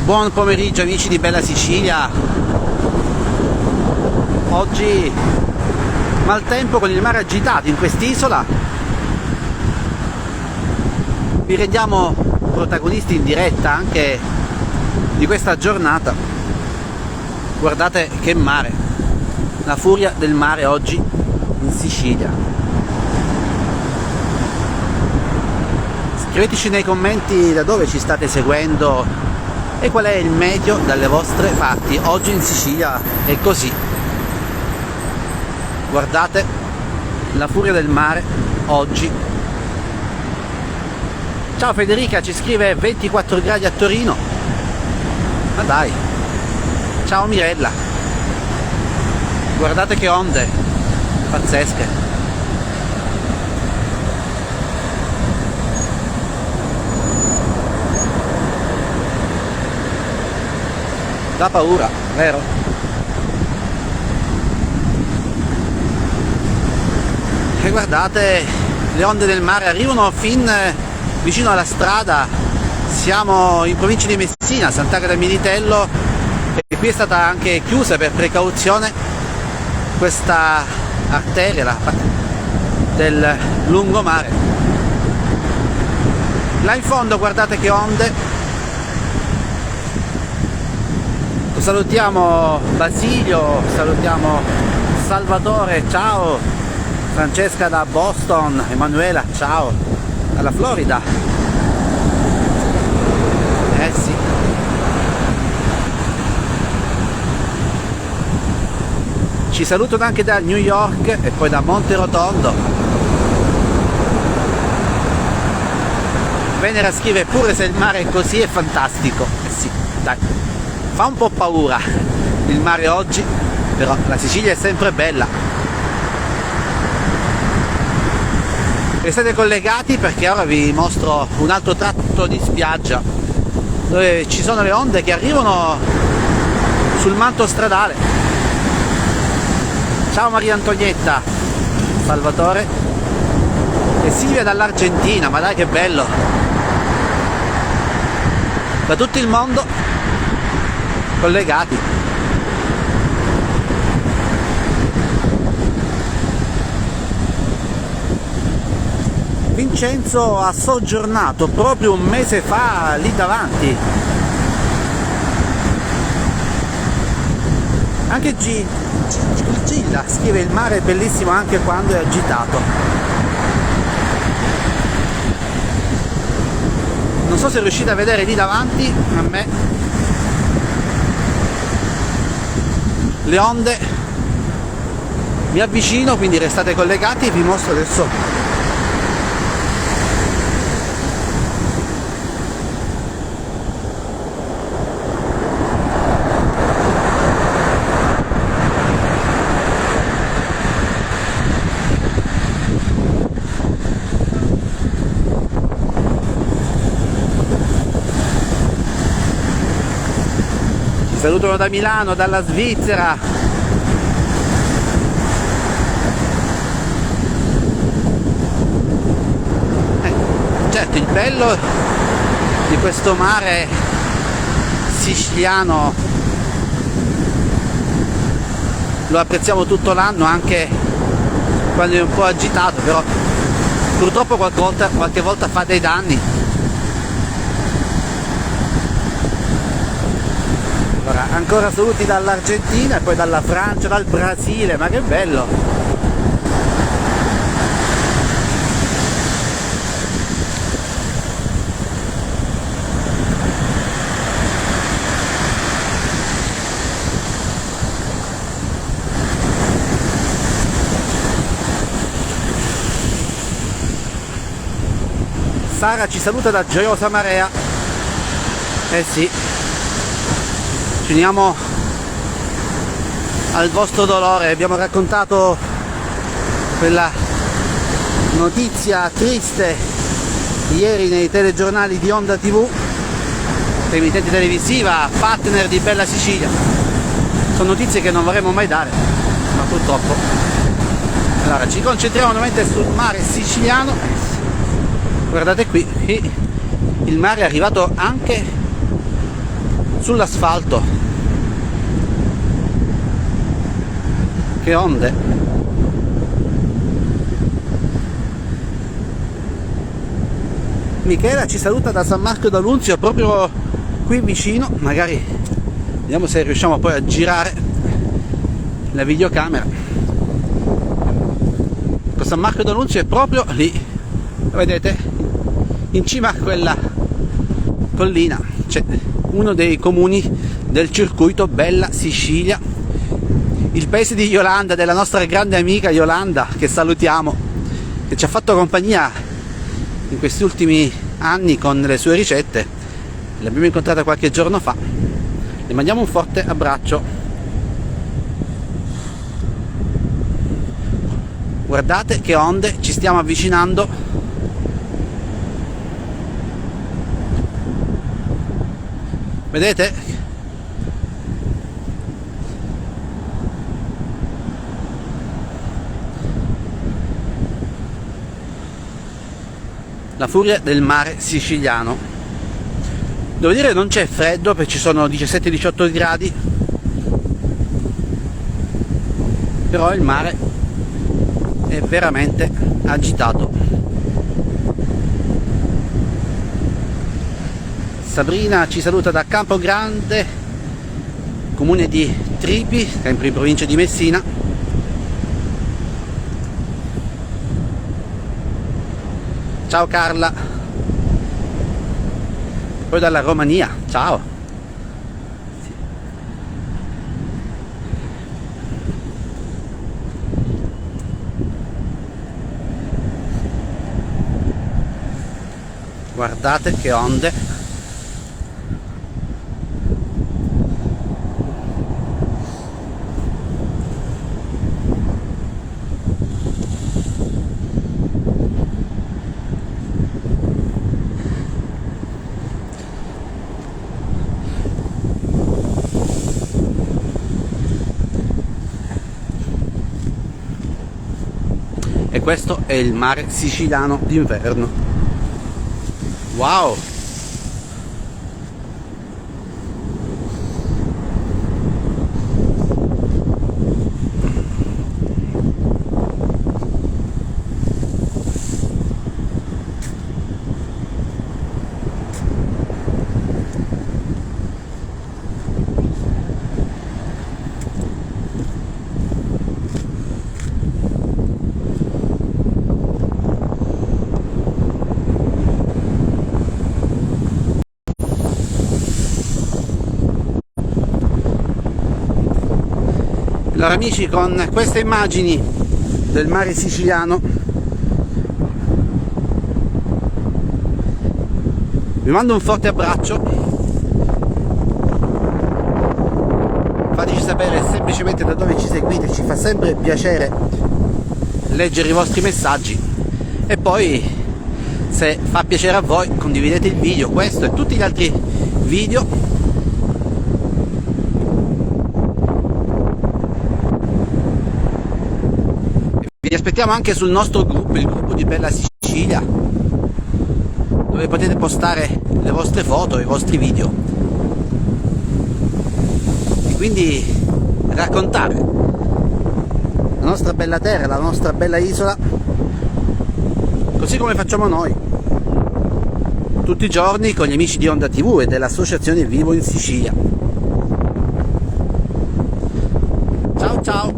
buon pomeriggio amici di Bella Sicilia. Oggi maltempo con il mare agitato in quest'isola. Vi rendiamo protagonisti in diretta anche di questa giornata. Guardate che mare, la furia del mare oggi in Sicilia. Scriveteci nei commenti da dove ci state seguendo e qual è il meteo dalle vostre parti. Oggi in Sicilia è così. Guardate la furia del mare oggi. Ciao Federica, ci scrive 24 gradi a Torino. Ma dai. Ciao Mirella. Guardate che onde pazzesche. Da paura, vero? E guardate, le onde del mare arrivano fin vicino alla strada. Siamo in provincia di Messina, Sant'Agata del Militello, e qui è stata anche chiusa per precauzione questa arteria del lungomare. Là in fondo guardate che onde. Salutiamo Basilio, salutiamo Salvatore, ciao, Francesca da Boston, Emanuela, ciao, dalla Florida. Sì. Ci salutano anche da New York e poi da Monterotondo. Venera scrive pure se il mare è così è fantastico. Sì, dai. Fa un po' paura il mare oggi, però la Sicilia è sempre bella. Restate collegati perché ora vi mostro un altro tratto di spiaggia dove ci sono le onde che arrivano sul manto stradale. Ciao Maria Antonietta, Salvatore e Silvia dall'Argentina, ma dai che bello! Da tutto il mondo collegati. Vincenzo ha soggiornato proprio un mese fa lì davanti. Anche Gilda scrive il mare è bellissimo anche quando è agitato. Non so se riuscite a vedere lì davanti, a me le onde, mi avvicino, quindi restate collegati e vi mostro adesso salutano da Milano, dalla Svizzera. Certo, il bello di questo mare siciliano lo apprezziamo tutto l'anno, anche quando è un po' agitato, però purtroppo qualche volta fa dei danni. Allora, ancora saluti dall'Argentina e poi dalla Francia, dal Brasile, ma che bello! Sara ci saluta da Gioiosa Marea. Eh sì. Ci uniamo al vostro dolore. Abbiamo raccontato quella notizia triste ieri nei telegiornali di Onda TV, emittente televisiva, partner di Bella Sicilia. Sono notizie che non vorremmo mai dare, ma purtroppo. Allora ci concentriamo nuovamente sul mare siciliano. Guardate qui, il mare è arrivato anche sull'asfalto. Che onde. Michela ci saluta da San Marco d'Alunzio, proprio qui vicino. Magari vediamo se riusciamo poi a girare la videocamera. San Marco d'Alunzio è proprio lì, vedete, in cima a quella collina c'è uno dei comuni del circuito Bella Sicilia, il paese di Yolanda, della nostra grande amica Yolanda, che salutiamo, che ci ha fatto compagnia in questi ultimi anni con le sue ricette. L'abbiamo incontrata qualche giorno fa, le mandiamo un forte abbraccio. Guardate che onde, ci stiamo avvicinando. Vedete? La furia del mare siciliano. Devo dire non c'è freddo, perché ci sono 17-18 gradi, però il mare è veramente agitato. Sabrina ci saluta da Campogrande, comune di Tripi, sempre in provincia di Messina. Ciao Carla. Poi dalla Romania, ciao. Guardate che onde. E questo è il mare siciliano d'inverno. Wow! Allora amici, con queste immagini del mare siciliano vi mando un forte abbraccio. Fateci sapere semplicemente da dove ci seguite, ci fa sempre piacere leggere i vostri messaggi. E poi, se fa piacere a voi, condividete il video, questo e tutti gli altri video. Vi aspettiamo anche sul nostro gruppo, il gruppo di Bella Sicilia, dove potete postare le vostre foto e i vostri video e quindi raccontare la nostra bella terra, la nostra bella isola, così come facciamo noi tutti i giorni con gli amici di Onda TV e dell'associazione Vivo in Sicilia. Ciao ciao!